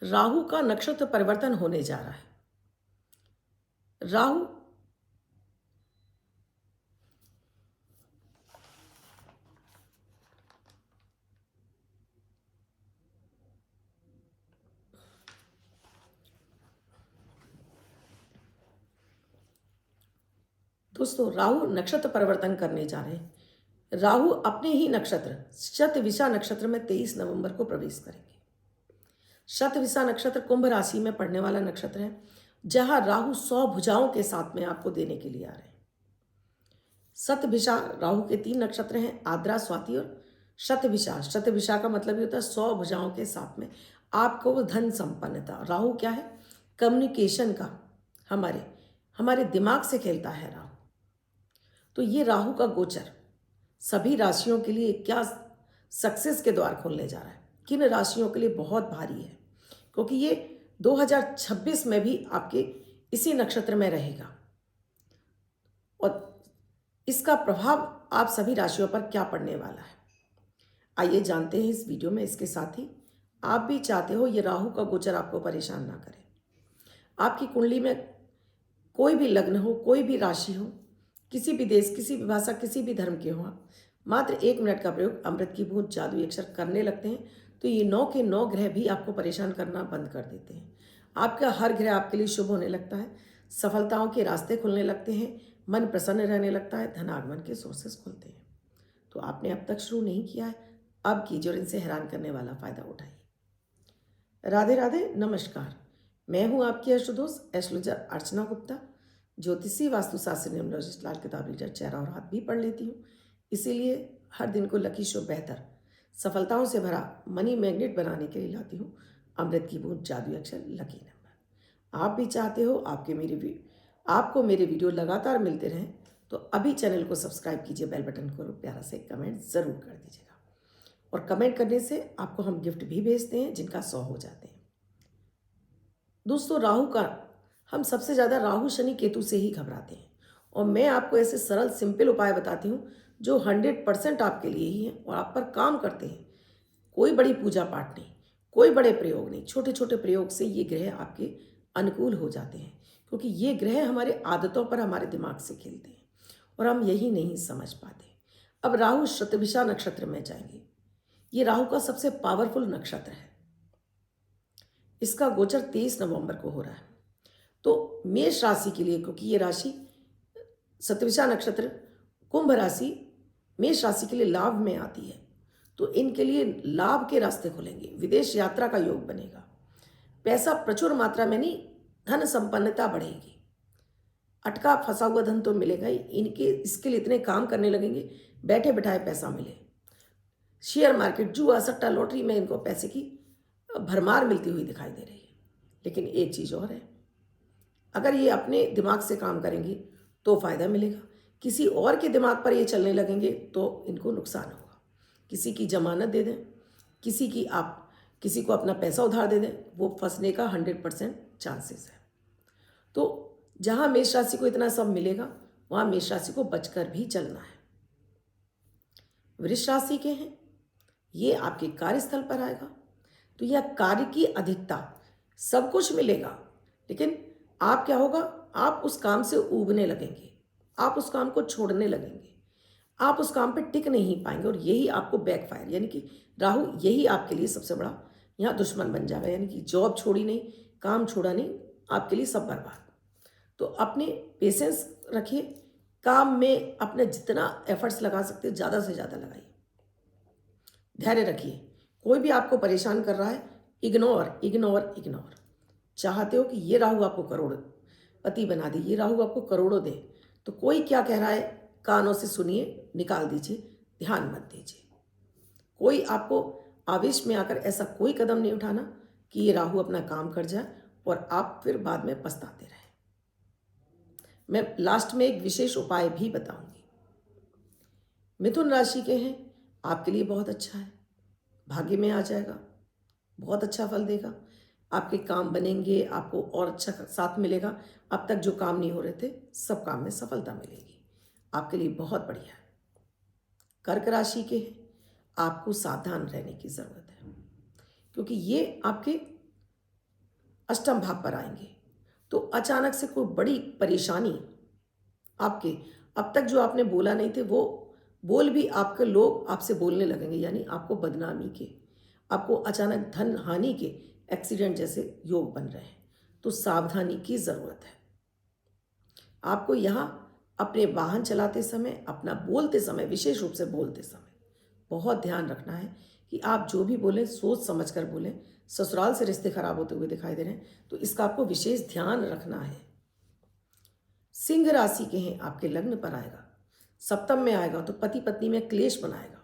राहु का नक्षत्र परिवर्तन होने जा रहा है। राहु दोस्तों, राहु नक्षत्र परिवर्तन करने जा रहे हैं। राहु अपने ही नक्षत्र शतविषा नक्षत्र में 23 नवंबर को प्रवेश करेंगे। शतविषा नक्षत्र कुंभ राशि में पड़ने वाला नक्षत्र है, जहां राहु 100 भुजाओं के साथ में आपको देने के लिए आ रहे हैं। शतभिषा राहु के 3 नक्षत्र हैं, आद्रा, स्वाति और शतभिषा। शतभिषा का मतलब ये होता है 100 भुजाओं के साथ में आपको वो धन संपन्नता। राहु क्या है? कम्युनिकेशन का, हमारे हमारे दिमाग से खेलता है राहु। तो ये राहु का गोचर सभी राशियों के लिए क्या सक्सेस के द्वार खोलने जा रहा है। किन राशियों के लिए बहुत भारी है, क्योंकि ये 2026 में भी आपके इसी नक्षत्र में रहेगा और इसका प्रभाव आप सभी राशियों पर क्या पड़ने वाला है, आइए जानते हैं इस वीडियो में। इसके साथ ही आप भी चाहते हो ये राहु का गोचर आपको परेशान ना करे। आपकी कुंडली में कोई भी लग्न हो, कोई भी राशि हो, किसी भी देश, किसी भी भाषा, किसी भी धर्म के हो, आप मात्र 1 मिनट का प्रयोग अमृत की बूंद जादुई अक्षर करने लगते हैं तो ये 9 के 9 ग्रह भी आपको परेशान करना बंद कर देते हैं। आपका हर ग्रह आपके लिए शुभ होने लगता है, सफलताओं के रास्ते खुलने लगते हैं, मन प्रसन्न रहने लगता है, धनागमन के सोर्सेस खुलते हैं। तो आपने अब तक शुरू नहीं किया है, अब कीजिए और इनसे हैरान करने वाला फायदा उठाइए। राधे राधे, नमस्कार। मैं हूं आपकी एस्ट्रोदोस्त एस्ट्रोलॉजर अर्चना गुप्ता। ज्योतिषी, वास्तुशास्त्र, न्यूमरोलॉजिस्ट, लाल किताब रीडर, चेहरा और हाथ भी पढ़ लेती हूँ। इसीलिए हर दिन को लकी शुभ, बेहतर, सफलताओं से भरा मनी मैग्नेट बनाने के लिए लाती हूँ अमृत की बूंद जादुई अक्षर लकी नंबर। आप भी चाहते हो आपको मेरे वीडियो लगातार मिलते रहें तो अभी चैनल को सब्सक्राइब कीजिए, बेल बटन को प्यारा से कमेंट ज़रूर कर दीजिएगा। और कमेंट करने से आपको हम गिफ्ट भी भेजते हैं जिनका 100 हो जाते हैं। दोस्तों, राहु का हम सबसे ज़्यादा राहु, शनि, केतु से ही घबराते हैं और मैं आपको ऐसे सरल सिंपल उपाय बताती हूँ जो 100% आपके लिए ही हैं और आप पर काम करते हैं। कोई बड़ी पूजा पाठ नहीं, कोई बड़े प्रयोग नहीं, छोटे छोटे प्रयोग से ये ग्रह आपके अनुकूल हो जाते हैं, क्योंकि ये ग्रह हमारे आदतों पर, हमारे दिमाग से खेलते हैं और हम यही नहीं समझ पाते। अब राहु शतभिषा नक्षत्र में जाएंगे। ये राहु का सबसे पावरफुल नक्षत्र है। इसका गोचर 23 नवंबर को हो रहा है। तो मेष राशि के लिए, क्योंकि ये राशि शतभिषा नक्षत्र कुंभ राशि मेष राशि के लिए लाभ में आती है, तो इनके लिए लाभ के रास्ते खुलेंगे, विदेश यात्रा का योग बनेगा, पैसा प्रचुर मात्रा में नहीं, धन संपन्नता बढ़ेगी, अटका फंसा हुआ धन तो मिलेगा ही, इनके इसके लिए इतने काम करने लगेंगे, बैठे बैठाए पैसा मिले। शेयर मार्केट, जुआ, सट्टा, लॉटरी में इनको पैसे की भरमार मिलती हुई दिखाई दे रही है। लेकिन एक चीज़ और है, अगर ये अपने दिमाग से काम करेंगे तो फायदा मिलेगा, किसी और के दिमाग पर ये चलने लगेंगे तो इनको नुकसान होगा। किसी की जमानत दे दें, किसी को अपना पैसा उधार दे दें, वो फंसने का 100% चांसेस है। तो जहाँ मेष राशि को इतना सब मिलेगा, वहाँ मेष राशि को बचकर भी चलना है। वृष राशि के हैं, ये आपके कार्यस्थल पर आएगा, तो यह कार्य की अधिकता, सब कुछ मिलेगा, लेकिन आप क्या होगा, आप उस काम से ऊबने लगेंगे, आप उस काम को छोड़ने लगेंगे, आप उस काम पे टिक नहीं पाएंगे और यही आपको बैकफायर, यानी कि राहु यही आपके लिए सबसे बड़ा यहाँ दुश्मन बन जाएगा। यानी कि जॉब छोड़ी नहीं, काम छोड़ा नहीं, आपके लिए सब बर्बाद। तो अपने पेशेंस रखिए, काम में अपने जितना एफर्ट्स लगा सकते हो ज़्यादा से ज़्यादा लगाइए, धैर्य रखिए। कोई भी आपको परेशान कर रहा है, इग्नोर इग्नोर इग्नोर। चाहते हो कि ये राहु आपको करोड़पति बना दे, ये राहु आपको करोड़ों दे, तो कोई क्या कह रहा है कानों से सुनिए, निकाल दीजिए, ध्यान मत दीजिए। कोई आपको आवेश में आकर ऐसा कोई कदम नहीं उठाना कि ये राहु अपना काम कर जाए और आप फिर बाद में पछताते रहें। मैं लास्ट में एक विशेष उपाय भी बताऊंगी। मिथुन राशि के हैं, आपके लिए बहुत अच्छा है, भाग्य में आ जाएगा, बहुत अच्छा फल देगा, आपके काम बनेंगे, आपको और अच्छा साथ मिलेगा। अब तक जो काम नहीं हो रहे थे, सब काम में सफलता मिलेगी, आपके लिए बहुत बढ़िया है। कर्क राशि के हैं, आपको सावधान रहने की ज़रूरत है, क्योंकि ये आपके अष्टम भाव पर आएंगे। तो अचानक से कोई बड़ी परेशानी आपके अब तक जो आपने बोला नहीं थे वो बोल भी आपके लोग आपसे बोलने लगेंगे, यानी आपको बदनामी के, आपको अचानक धन हानि के, एक्सीडेंट जैसे योग बन रहे हैं। तो सावधानी की ज़रूरत है। आपको यहाँ अपने वाहन चलाते समय, अपना बोलते समय, विशेष रूप से बोलते समय बहुत ध्यान रखना है कि आप जो भी बोलें सोच समझ कर बोलें। ससुराल से रिश्ते खराब होते हुए दिखाई दे रहे हैं, तो इसका आपको विशेष ध्यान रखना है। सिंह राशि के हैं, आपके लग्न पर आएगा, सप्तम में आएगा तो पति पत्नी में क्लेश बनाएगा,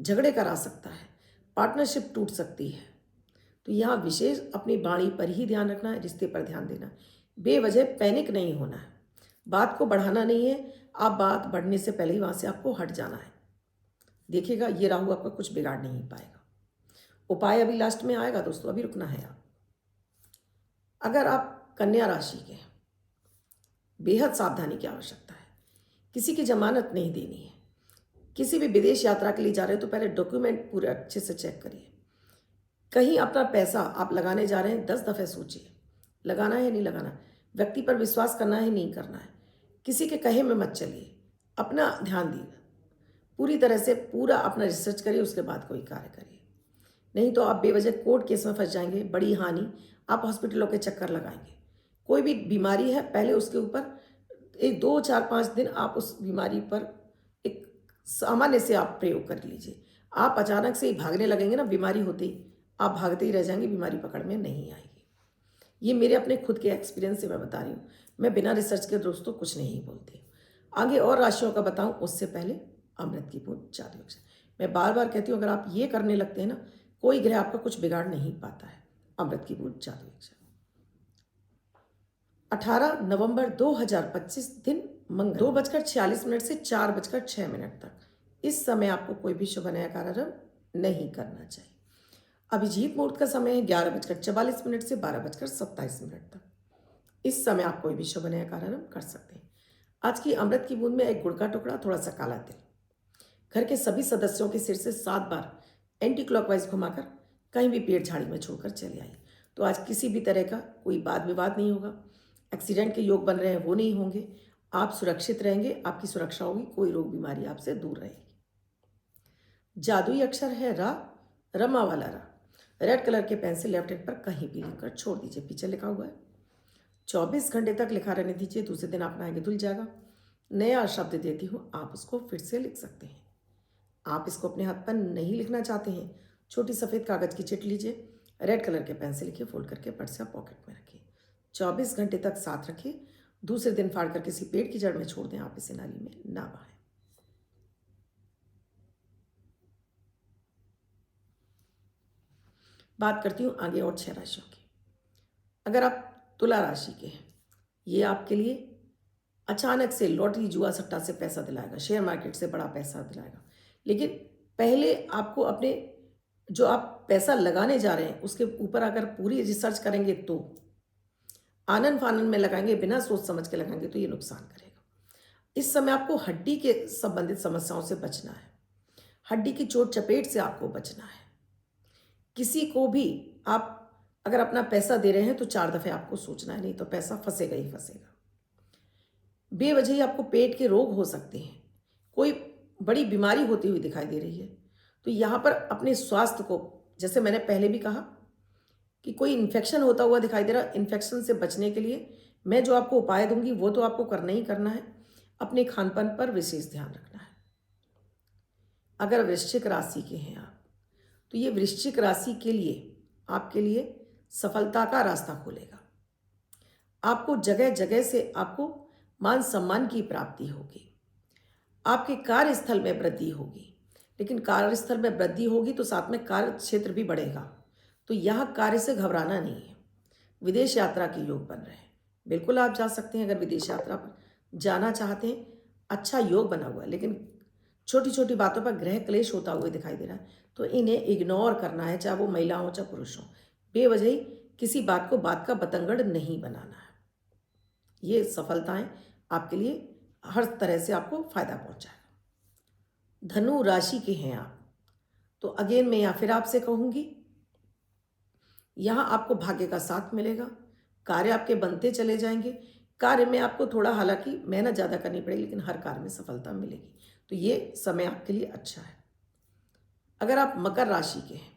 झगड़े करा सकता है, पार्टनरशिप टूट सकती है। तो यहाँ विशेष अपनी वाणी पर ही ध्यान रखना है, रिश्ते पर ध्यान देना है। बेवजह पैनिक नहीं होना है, बात को बढ़ाना नहीं है। आप बात बढ़ने से पहले ही वहाँ से आपको हट जाना है। देखिएगा ये राहु आपका कुछ बिगाड़ नहीं पाएगा। उपाय अभी लास्ट में आएगा दोस्तों, अभी रुकना है आप। अगर आप कन्या राशि के हैं, बेहद सावधानी की आवश्यकता है। किसी की जमानत नहीं देनी है। किसी भी विदेश यात्रा के लिए जा रहे हो तो पहले डॉक्यूमेंट पूरे अच्छे से चेक करिए। कहीं अपना पैसा आप लगाने जा रहे हैं 10 दफ़े सोचिए, लगाना है नहीं लगाना, व्यक्ति पर विश्वास करना है नहीं करना है, किसी के कहे में मत चलिए, अपना ध्यान दिए, पूरी तरह से पूरा अपना रिसर्च करिए, उसके बाद कोई कार्य करिए। नहीं तो आप बेवजह कोर्ट केस में फंस जाएंगे, बड़ी हानि, आप हॉस्पिटलों के चक्कर लगाएंगे। कोई भी बीमारी है पहले उसके ऊपर एक 2 4 5 दिन आप उस बीमारी पर एक सामान्य से आप प्रयोग कर लीजिए। आप अचानक से ही भागने लगेंगे ना, बीमारी होते ही आप भागते ही रह जाएंगे, बीमारी पकड़ में नहीं आएगी। ये मेरे अपने खुद के एक्सपीरियंस से मैं बता रही हूँ, मैं बिना रिसर्च के दोस्तों कुछ नहीं बोलती। आगे और राशियों का बताऊँ उससे पहले अमृत की बूंद जादू अक्षर, मैं बार बार कहती हूँ अगर आप ये करने लगते हैं ना, कोई ग्रह आपका कुछ बिगाड़ नहीं पाता है। अमृत की बूंद जादू अक्षर 18 नवंबर 2025 दिन मंगल 2:46 से 4:06 तक। इस समय आपको कोई भी शुभ नया कार्यारंभ नहीं करना चाहिए। अभिजीत मुहूर्त का समय है 11:44 से 12:27 तक। इस समय आप कोई भी शुभ नया कार्यारंभ कर सकते हैं। आज की अमृत की बूंद में एक गुड़ का टुकड़ा, थोड़ा सा काला तिल, घर के सभी सदस्यों के सिर से 7 बार एंटी क्लॉकवाइज घुमाकर कहीं भी पेड़ झाड़ी में छोड़कर चले आइए। तो आज किसी भी तरह का कोई वाद विवाद नहीं होगा, एक्सीडेंट के योग बन रहे हैं वो नहीं होंगे, आप सुरक्षित रहेंगे, आपकी सुरक्षा होगी, कोई रोग बीमारी आपसे दूर रहेगी। जादुई अक्षर है रा, रमा वाला रा। रेड कलर के पेन से लेफ्ट हैंड पर कहीं भी लिखकर छोड़ दीजिए, पीछे लिखा हुआ है। 24 घंटे तक लिखा रहने दीजिए, दूसरे दिन अपना आगे धुल जाएगा। नया शब्द देती हूँ, आप उसको फिर से लिख सकते हैं। आप इसको अपने हाथ पर नहीं लिखना चाहते हैं, छोटी सफ़ेद कागज़ की चिट लीजिए, रेड कलर के पेन से लिखिए, फोल्ड करके पर्स या पॉकेट में रखिए। 24 घंटे तक साथ रखिए, दूसरे दिन फाड़ कर किसी पेड़ की जड़ में छोड़ दें, आप इसे नाली में ना बहाएं। बात करती हूँ आगे और 6 राशियों की। अगर आप तुला राशि के हैं, ये आपके लिए अचानक से लॉटरी जुआ सट्टा से पैसा दिलाएगा, शेयर मार्केट से बड़ा पैसा दिलाएगा। लेकिन पहले आपको अपने जो आप पैसा लगाने जा रहे हैं उसके ऊपर अगर पूरी रिसर्च करेंगे, तो आनन फानन में लगाएंगे, बिना सोच समझ के लगाएंगे तो ये नुकसान करेगा। इस समय आपको हड्डी के संबंधित समस्याओं से बचना है, हड्डी की चोट चपेट से आपको बचना है। किसी को भी आप अगर अपना पैसा दे रहे हैं तो 4 दफ़े आपको सोचना है, नहीं तो पैसा फंसेगा ही फंसेगा। बेवजह ही आपको पेट के रोग हो सकते हैं, कोई बड़ी बीमारी होती हुई दिखाई दे रही है। तो यहाँ पर अपने स्वास्थ्य को, जैसे मैंने पहले भी कहा कि कोई इन्फेक्शन होता हुआ दिखाई दे रहा, इन्फेक्शन से बचने के लिए मैं जो आपको उपाय दूंगी वो तो आपको करना ही करना है। अपने खान पान पर विशेष ध्यान रखना है। अगर वृश्चिक राशि के हैं आप, तो ये वृश्चिक राशि के लिए आपके लिए सफलता का रास्ता खोलेगा। आपको जगह जगह से आपको मान सम्मान की प्राप्ति होगी, आपके कार्यस्थल में वृद्धि होगी। लेकिन कार्यस्थल में वृद्धि होगी तो साथ में कार्य क्षेत्र भी बढ़ेगा, तो यहाँ कार्य से घबराना नहीं है। विदेश यात्रा के योग बन रहे हैं, बिल्कुल आप जा सकते हैं। अगर विदेश यात्रा पर जाना चाहते हैं, अच्छा योग बना हुआ है, लेकिन छोटी छोटी बातों पर ग्रह क्लेश होता हुआ दिखाई दे रहा है, तो इन्हें इग्नोर करना है, चाहे वो महिला हो चाहे पुरुष हो। बेवजह ही किसी बात को बात का बतंगड़ नहीं बनाना है। ये सफलताएं आपके लिए हर तरह से आपको फायदा पहुंचाएगा। धनु राशि के हैं आप, तो अगेन मैं या फिर आपसे कहूंगी यहाँ आपको भाग्य का साथ मिलेगा, कार्य आपके बनते चले जाएंगे। कार्य में आपको थोड़ा हालांकि मेहनत ज़्यादा करनी पड़ेगी, लेकिन हर कार्य में सफलता मिलेगी। तो ये समय आपके लिए अच्छा है। अगर आप मकर राशि के हैं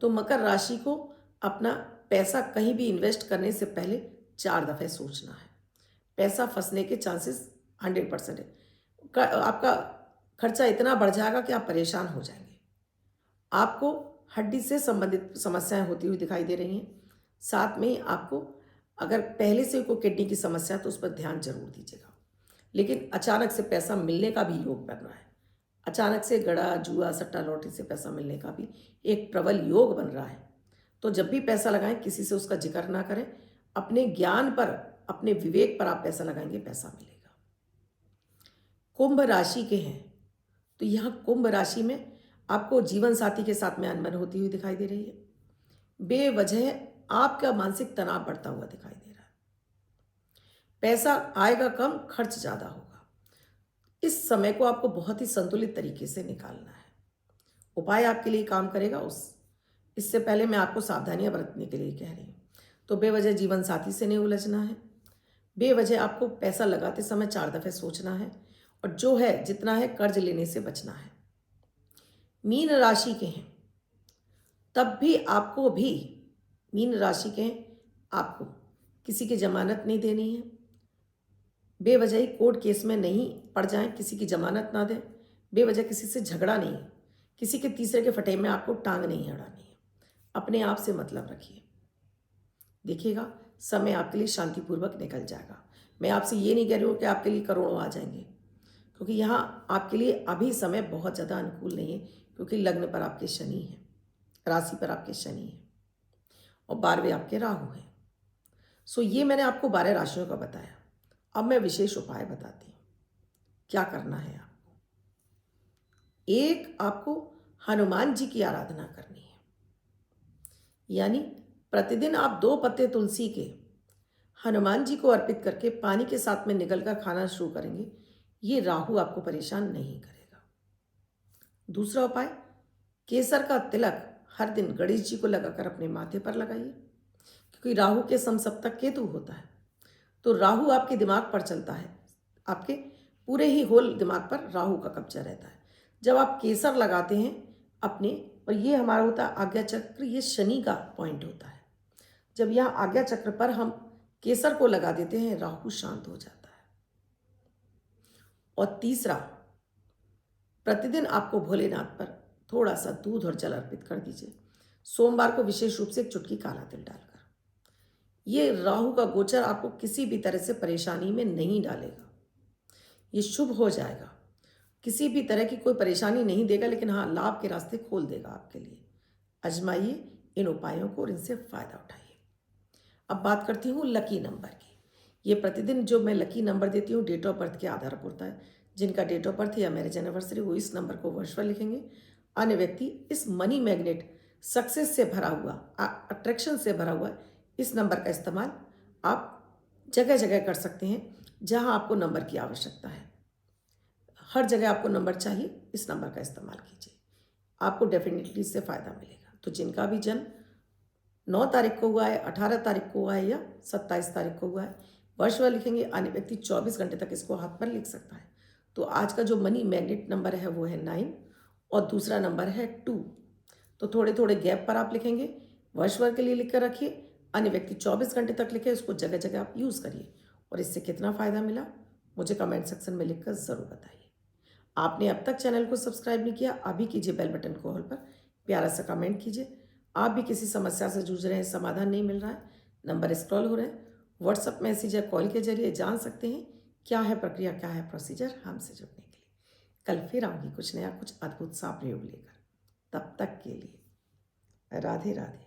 तो मकर राशि को अपना पैसा कहीं भी इन्वेस्ट करने से पहले 4 दफ़े सोचना है। पैसा फंसने के चांसेस 100% है। आपका खर्चा इतना बढ़ जाएगा कि आप परेशान हो जाएंगे। आपको हड्डी से संबंधित समस्याएं होती हुई दिखाई दे रही हैं। साथ में ही आपको अगर पहले से कोई किडनी की समस्या है तो उस पर ध्यान जरूर दीजिएगा। लेकिन अचानक से पैसा मिलने का भी योग बन रहा है। अचानक से गड़ा जुआ सट्टा लॉटरी से पैसा मिलने का भी एक प्रबल योग बन रहा है। तो जब भी पैसा लगाएं किसी से उसका जिक्र ना करें। अपने ज्ञान पर, अपने विवेक पर आप पैसा लगाएंगे, पैसा मिलेगा। कुंभ राशि के हैं तो यहाँ कुंभ राशि में आपको जीवन साथी के साथ में अनबन होती हुई दिखाई दे रही है। बेवजह आपका मानसिक तनाव बढ़ता हुआ दिखाई दे रहा है। पैसा आएगा कम, खर्च ज्यादा होगा। इस समय को आपको बहुत ही संतुलित तरीके से निकालना है। उपाय आपके लिए काम करेगा। इससे पहले मैं आपको सावधानियां बरतने के लिए कह रही हूँ। तो बेवजह जीवन साथी से नहीं उलझना है। बेवजह आपको पैसा लगाते समय 4 दफ़े सोचना है। और जो है जितना है कर्ज लेने से बचना है। मीन राशि के हैं तब भी आपको भी मीन राशि के हैं आपको किसी की जमानत नहीं देनी है। बेवजह ही कोर्ट केस में नहीं पड़ जाएं, किसी की जमानत ना दें। बेवजह किसी से झगड़ा नहीं है। किसी के तीसरे के फटे में आपको टांग नहीं अड़ानी है। अपने आप से मतलब रखिए। देखिएगा समय आपके लिए शांतिपूर्वक निकल जाएगा। मैं आपसे ये नहीं कह रही हूँ कि आपके लिए करोड़ों आ जाएंगे, क्योंकि यहाँ आपके लिए अभी समय बहुत ज़्यादा अनुकूल नहीं है। क्योंकि लग्न पर आपके शनि है, राशि पर आपके शनि है और 12वें आपके राहु हैं। सो ये मैंने आपको 12 राशियों का बताया। अब मैं विशेष उपाय बताती हूँ क्या करना है आपको। एक, आपको हनुमान जी की आराधना करनी है। यानी प्रतिदिन आप 2 पत्ते तुलसी के हनुमान जी को अर्पित करके पानी के साथ में निगलकर खाना शुरू करेंगे। ये राहु आपको परेशान नहीं करेगा। दूसरा उपाय, केसर का तिलक हर दिन गणेश जी को लगाकर अपने माथे पर लगाइए। क्योंकि राहु के समसप्तक केतु होता है, तो राहु आपके दिमाग पर चलता है। आपके पूरे ही होल दिमाग पर राहु का कब्जा रहता है। जब आप केसर लगाते हैं अपने, और ये हमारा होता है आज्ञा चक्र, ये शनि का पॉइंट होता है। जब यहाँ आज्ञा चक्र पर हम केसर को लगा देते हैं, राहु शांत हो जाता है। और तीसरा, प्रतिदिन आपको भोलेनाथ पर थोड़ा सा दूध और जल अर्पित कर दीजिए। सोमवार को विशेष रूप से एक चुटकी काला तिल डालकर। ये राहु का गोचर आपको किसी भी तरह से परेशानी में नहीं डालेगा। ये शुभ हो जाएगा। किसी भी तरह की कोई परेशानी नहीं देगा, लेकिन हाँ लाभ के रास्ते खोल देगा आपके लिए। आजमाइए इन उपायों को और इनसे फायदा उठाइए। अब बात करती हूँ लकी नंबर की। ये प्रतिदिन जो मैं लकी नंबर देती हूँ डेट ऑफ बर्थ के आधार पर होता है। जिनका डेट ऑफ बर्थ या मैरिज एनिवर्सरी, वो इस नंबर को वर्षभर लिखेंगे। अन्य व्यक्ति इस मनी मैग्नेट, सक्सेस से भरा हुआ, अट्रैक्शन से भरा हुआ इस नंबर का इस्तेमाल आप जगह जगह कर सकते हैं जहां आपको नंबर की आवश्यकता है। हर जगह आपको नंबर चाहिए, इस नंबर का इस्तेमाल कीजिए। आपको डेफिनेटली इससे फ़ायदा मिलेगा। तो जिनका भी जन्म 9 तारीख को हुआ है, 18 तारीख को हुआ है या 27 तारीख को हुआ है, वर्षभर लिखेंगे। अन्य व्यक्ति 24 घंटे तक इसको हाथ पर लिख सकता है। तो आज का जो मनी मैग्नेट नंबर है वो है 9 और दूसरा नंबर है 2। तो थोड़े थोड़े गैप पर आप लिखेंगे। वर्षभर के लिए लिख कर रखिए। अन्य व्यक्ति 24 घंटे तक लिखे, उसको जगह जगह आप यूज़ करिए। और इससे कितना फ़ायदा मिला मुझे कमेंट सेक्शन में लिखकर ज़रूर बताइए। आपने अब तक चैनल को सब्सक्राइब नहीं किया, अभी कीजिए। बेल बटन को ऑल पर प्यारा सा कमेंट कीजिए। आप भी किसी समस्या से जूझ रहे हैं, समाधान नहीं मिल रहा है, नंबर स्क्रॉल हो रहे हैं, व्हाट्सएप मैसेज या कॉल के जरिए जान सकते हैं क्या है प्रक्रिया, क्या है प्रोसीजर हमसे जुड़ने के लिए। कल फिर आऊँगी कुछ नया, कुछ अद्भुत सा प्रयोग लेकर। तब तक के लिए राधे राधे।